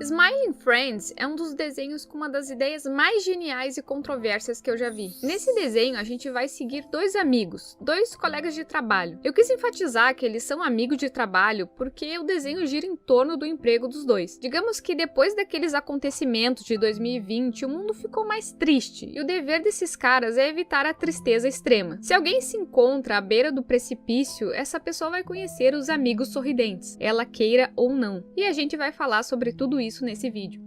Smiling Friends é um dos desenhos com uma das ideias mais geniais e controversas que eu já vi. Nesse desenho, a gente vai seguir dois amigos, dois colegas de trabalho. Eu quis enfatizar que eles são amigos de trabalho porque o desenho gira em torno do emprego dos dois. Digamos que depois daqueles acontecimentos de 2020, o mundo ficou mais triste, e o dever desses caras é evitar a tristeza extrema. Se alguém se encontra à beira do precipício, essa pessoa vai conhecer os amigos sorridentes, ela queira ou não. E a gente vai falar sobre tudo isso nesse vídeo.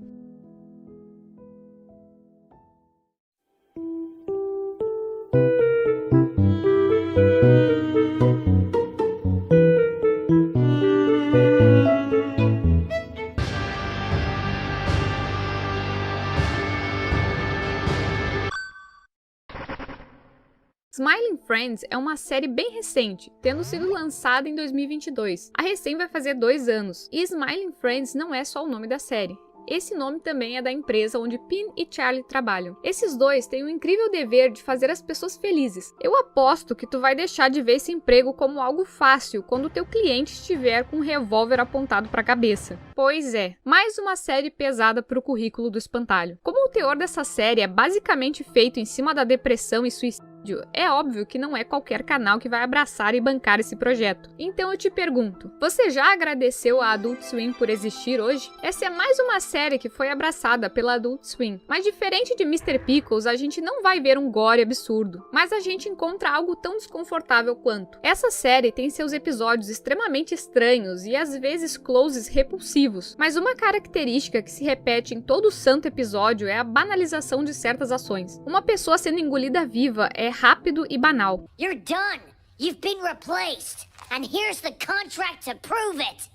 Smiling Friends é uma série bem recente, tendo sido lançada em 2022. A recém vai fazer 2 anos, e Smiling Friends não é só o nome da série. Esse nome também é da empresa onde Pin e Charlie trabalham. Esses dois têm o incrível dever de fazer as pessoas felizes. Eu aposto que tu vai deixar de ver esse emprego como algo fácil quando o teu cliente estiver com um revólver apontado para a cabeça. Pois é, mais uma série pesada para o currículo do espantalho. Como o teor dessa série é basicamente feito em cima da depressão e suicídio, é óbvio que não é qualquer canal que vai abraçar e bancar esse projeto. Então eu te pergunto, você já agradeceu a Adult Swim por existir hoje? Essa é mais uma série que foi abraçada pela Adult Swim. Mas diferente de Mr. Pickles, a gente não vai ver um gore absurdo, mas a gente encontra algo tão desconfortável quanto. Essa série tem seus episódios extremamente estranhos e às vezes closes repulsivos, mas uma característica que se repete em todo santo episódio é a banalização de certas ações. Uma pessoa sendo engolida viva é rápido e banal. You're done. You've been replaced. And here's the contract to prove it.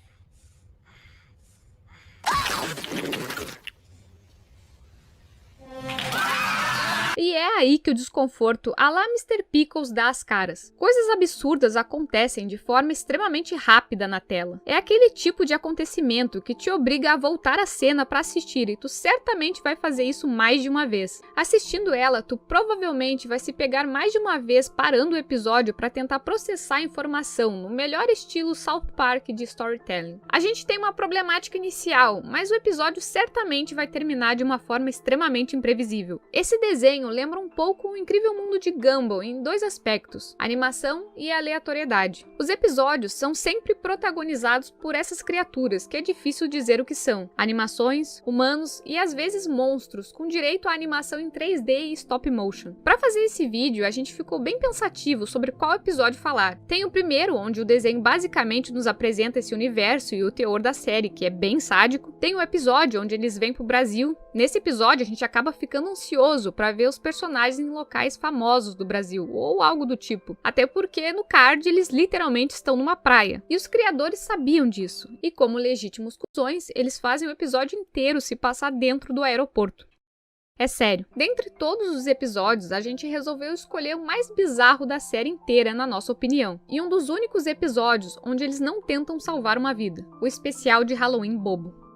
E é aí que o desconforto à la Mr. Pickles dá as caras. Coisas absurdas acontecem de forma extremamente rápida na tela. É aquele tipo de acontecimento que te obriga a voltar à cena para assistir, e tu certamente vai fazer isso mais de uma vez. Assistindo ela, tu provavelmente vai se pegar mais de uma vez parando o episódio para tentar processar a informação no melhor estilo South Park de storytelling. A gente tem uma problemática inicial, mas o episódio certamente vai terminar de uma forma extremamente imprevisível. Esse desenho lembra um pouco o incrível mundo de Gumball em 2 aspectos, animação e aleatoriedade. Os episódios são sempre protagonizados por essas criaturas, que é difícil dizer o que são. Animações, humanos e às vezes monstros, com direito à animação em 3D e stop motion. Para fazer esse vídeo, a gente ficou bem pensativo sobre qual episódio falar. Tem o primeiro, onde o desenho basicamente nos apresenta esse universo e o teor da série, que é bem sádico. Tem o episódio onde eles vêm pro Brasil. Nesse episódio, a gente acaba ficando ansioso para ver os personagens em locais famosos do Brasil, ou algo do tipo. Até porque no card eles literalmente estão numa praia. E os criadores sabiam disso. E como legítimos cuzões, eles fazem o episódio inteiro se passar dentro do aeroporto. É sério, dentre todos os episódios, a gente resolveu escolher o mais bizarro da série inteira, na nossa opinião. E um dos únicos episódios onde eles não tentam salvar uma vida. O especial de Halloween bobo.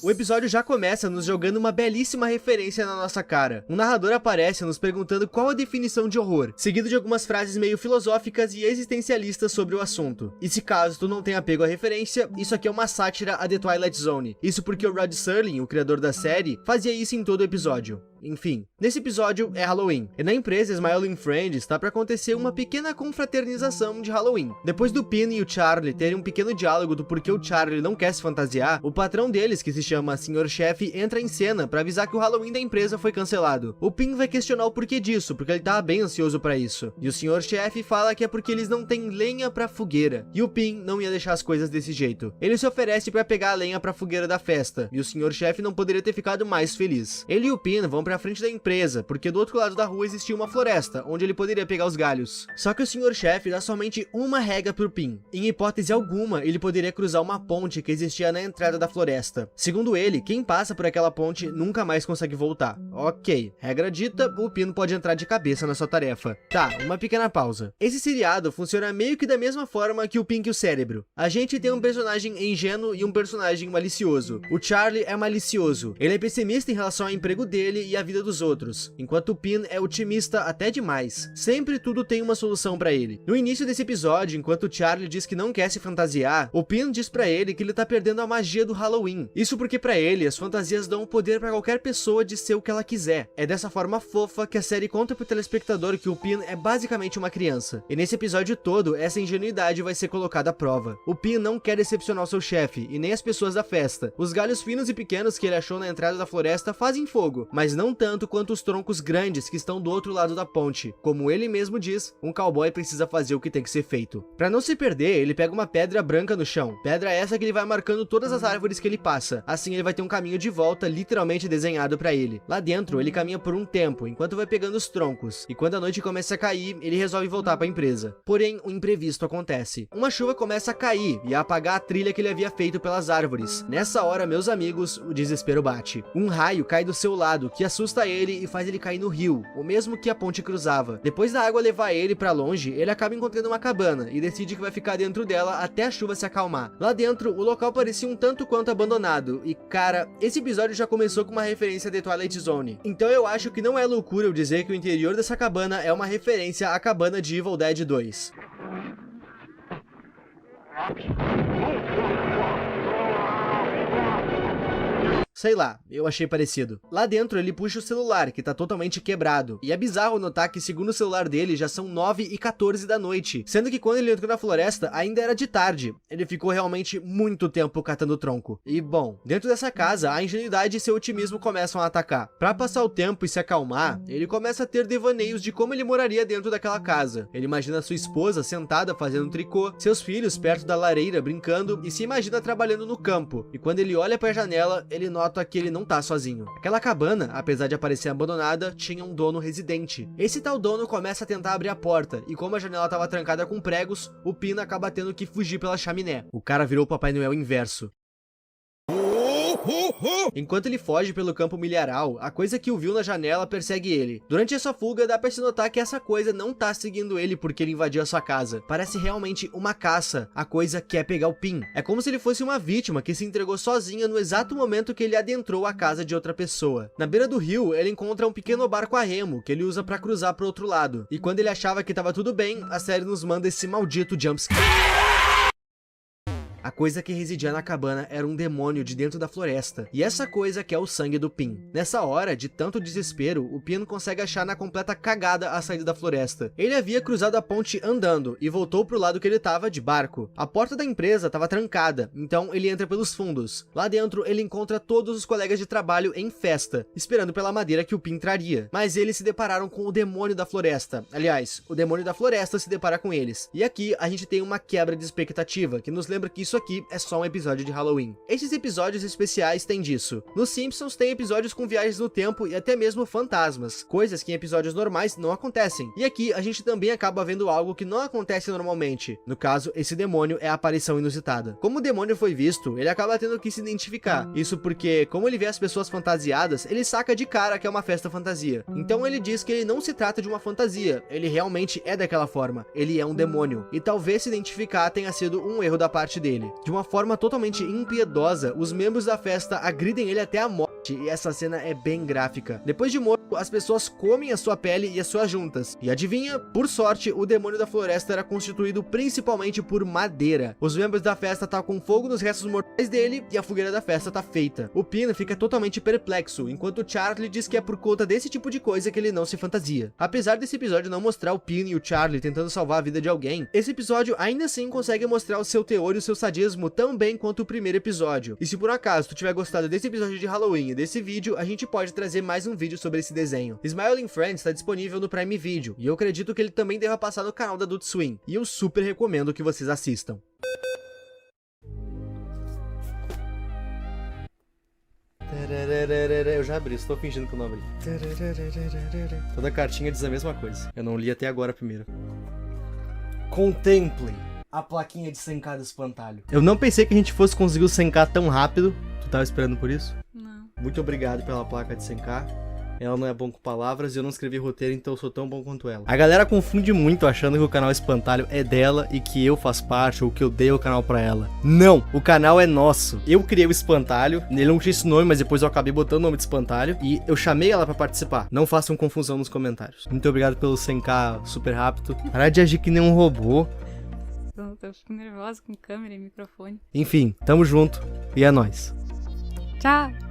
O episódio já começa nos jogando uma belíssima referência na nossa cara. Um narrador aparece nos perguntando qual a definição de horror, seguido de algumas frases meio filosóficas e existencialistas sobre o assunto. E se caso tu não tenha pego a referência, isso aqui é uma sátira a The Twilight Zone. Isso porque o Rod Serling, o criador da série, fazia isso em todo o episódio. Enfim, nesse episódio é Halloween, e na empresa Smiling Friends está para acontecer uma pequena confraternização de Halloween. Depois do Pin e o Charlie terem um pequeno diálogo do porquê o Charlie não quer se fantasiar, o patrão deles, que se chama Sr. Chefe, entra em cena para avisar que o Halloween da empresa foi cancelado. O Pin vai questionar o porquê disso, porque ele tava bem ansioso para isso. E o Sr. Chefe fala que é porque eles não têm lenha pra fogueira, e o Pin não ia deixar as coisas desse jeito. Ele se oferece para pegar a lenha pra fogueira da festa, e o Sr. Chefe não poderia ter ficado mais feliz. Ele e o Pin vão pra frente da empresa, porque do outro lado da rua existia uma floresta, onde ele poderia pegar os galhos. Só que o Sr. Chefe dá somente uma regra pro Pin. Em hipótese alguma, ele poderia cruzar uma ponte que existia na entrada da floresta. Segundo ele, quem passa por aquela ponte nunca mais consegue voltar. Ok, regra dita, o Pin pode entrar de cabeça na sua tarefa. Tá, uma pequena pausa. Esse seriado funciona meio que da mesma forma que o Pink e o Cérebro. A gente tem um personagem ingênuo e um personagem malicioso. O Charlie é malicioso. Ele é pessimista em relação ao emprego dele e a vida dos outros, enquanto o Pin é otimista até demais. Sempre tudo tem uma solução pra ele. No início desse episódio, enquanto o Charlie diz que não quer se fantasiar, o Pin diz pra ele que ele tá perdendo a magia do Halloween. Isso porque pra ele, as fantasias dão o poder pra qualquer pessoa de ser o que ela quiser. É dessa forma fofa que a série conta pro telespectador que o Pin é basicamente uma criança. E nesse episódio todo, essa ingenuidade vai ser colocada à prova. O Pin não quer decepcionar o seu chefe, e nem as pessoas da festa. Os galhos finos e pequenos que ele achou na entrada da floresta fazem fogo, mas não tanto quanto os troncos grandes que estão do outro lado da ponte. Como ele mesmo diz, um cowboy precisa fazer o que tem que ser feito. Pra não se perder, ele pega uma pedra branca no chão. Pedra essa que ele vai marcando todas as árvores que ele passa. Assim ele vai ter um caminho de volta literalmente desenhado pra ele. Lá dentro, ele caminha por um tempo, enquanto vai pegando os troncos. E quando a noite começa a cair, ele resolve voltar pra empresa. Porém, um imprevisto acontece. Uma chuva começa a cair e a apagar a trilha que ele havia feito pelas árvores. Nessa hora, meus amigos, o desespero bate. Um raio cai do seu lado, que assusta ele e faz ele cair no rio, o mesmo que a ponte cruzava. Depois da água levar ele pra longe, ele acaba encontrando uma cabana e decide que vai ficar dentro dela até a chuva se acalmar. Lá dentro, o local parecia um tanto quanto abandonado e, cara, esse episódio já começou com uma referência de Twilight Zone. Então eu acho que não é loucura eu dizer que o interior dessa cabana é uma referência à cabana de Evil Dead 2. Sei lá, eu achei parecido. Lá dentro ele puxa o celular, que tá totalmente quebrado. E é bizarro notar que, segundo o celular dele, já são 9h14 da noite. Sendo que quando ele entrou na floresta, ainda era de tarde. Ele ficou realmente muito tempo catando tronco. E bom, dentro dessa casa, a ingenuidade e seu otimismo começam a atacar. Pra passar o tempo e se acalmar, ele começa a ter devaneios de como ele moraria dentro daquela casa. Ele imagina sua esposa sentada fazendo tricô, seus filhos perto da lareira brincando e se imagina trabalhando no campo. E quando ele olha pra janela, ele nota que ele não tá sozinho. Aquela cabana, apesar de parecer abandonada, tinha um dono residente. Esse tal dono começa a tentar abrir a porta, e como a janela estava trancada com pregos, o Pin acaba tendo que fugir pela chaminé. O cara virou o Papai Noel inverso. Enquanto ele foge pelo campo milharal, a coisa que o viu na janela persegue ele. Durante essa fuga, dá pra se notar que essa coisa não tá seguindo ele porque ele invadiu a sua casa. Parece realmente uma caça. A coisa quer pegar o Pin. É como se ele fosse uma vítima que se entregou sozinha no exato momento que ele adentrou a casa de outra pessoa. Na beira do rio, ele encontra um pequeno barco a remo que ele usa pra cruzar pro outro lado. E quando ele achava que tava tudo bem, a série nos manda esse maldito jumpscare. A coisa que residia na cabana era um demônio de dentro da floresta, e essa coisa que é o sangue do Pin. Nessa hora, de tanto desespero, o Pin consegue achar na completa cagada a saída da floresta. Ele havia cruzado a ponte andando, e voltou pro lado que ele tava, de barco. A porta da empresa estava trancada, então ele entra pelos fundos. Lá dentro, ele encontra todos os colegas de trabalho em festa, esperando pela madeira que o Pin traria. Mas eles se depararam com o demônio da floresta. Aliás, o demônio da floresta se depara com eles. E aqui, a gente tem uma quebra de expectativa, que nos lembra que isso aqui é só um episódio de Halloween. Esses episódios especiais têm disso. Nos Simpsons tem episódios com viagens no tempo e até mesmo fantasmas, coisas que em episódios normais não acontecem. E aqui a gente também acaba vendo algo que não acontece normalmente. No caso, esse demônio é a aparição inusitada. Como o demônio foi visto, ele acaba tendo que se identificar. Isso porque, como ele vê as pessoas fantasiadas, ele saca de cara que é uma festa fantasia. Então ele diz que ele não se trata de uma fantasia, ele realmente é daquela forma. Ele é um demônio. E talvez se identificar tenha sido um erro da parte dele. De uma forma totalmente impiedosa, os membros da festa agridem ele até a morte, e essa cena é bem gráfica. Depois de morto, as pessoas comem a sua pele e as suas juntas. E adivinha? Por sorte, o demônio da floresta era constituído principalmente por madeira. Os membros da festa tá com fogo nos restos mortais dele e a fogueira da festa tá feita. O Pin fica totalmente perplexo, enquanto o Charlie diz que é por conta desse tipo de coisa que ele não se fantasia. Apesar desse episódio não mostrar o Pin e o Charlie tentando salvar a vida de alguém, esse episódio ainda assim consegue mostrar o seu teor e o seu sadismo tão bem quanto o primeiro episódio. E se por acaso tu tiver gostado desse episódio de Halloween e desse vídeo, a gente pode trazer mais um vídeo sobre esse desenho. Smiling Friends está disponível no Prime Video, e eu acredito que ele também deva passar no canal da Adult Swim, e eu super recomendo que vocês assistam. Eu já abri, estou fingindo que eu não abri. Toda cartinha diz a mesma coisa. Eu não li até agora primeiro. Contemplem a plaquinha de 100k do espantalho. Eu não pensei que a gente fosse conseguir o 100k tão rápido. Tu tava esperando por isso? Não. Muito obrigado pela placa de 100k. Ela não é bom com palavras e eu não escrevi roteiro, então eu sou tão bom quanto ela. A galera confunde muito achando que o canal Espantalho é dela e que eu faço parte ou que eu dei o canal pra ela. Não, o canal é nosso. Eu criei o Espantalho, ele não tinha esse nome, mas depois eu acabei botando o nome de Espantalho e eu chamei ela pra participar. Não façam confusão nos comentários. Muito obrigado pelo 100k super rápido. Parar de agir que nem um robô. Tô ficando nervosa com câmera e microfone. Enfim, tamo junto e é nóis. Tchau!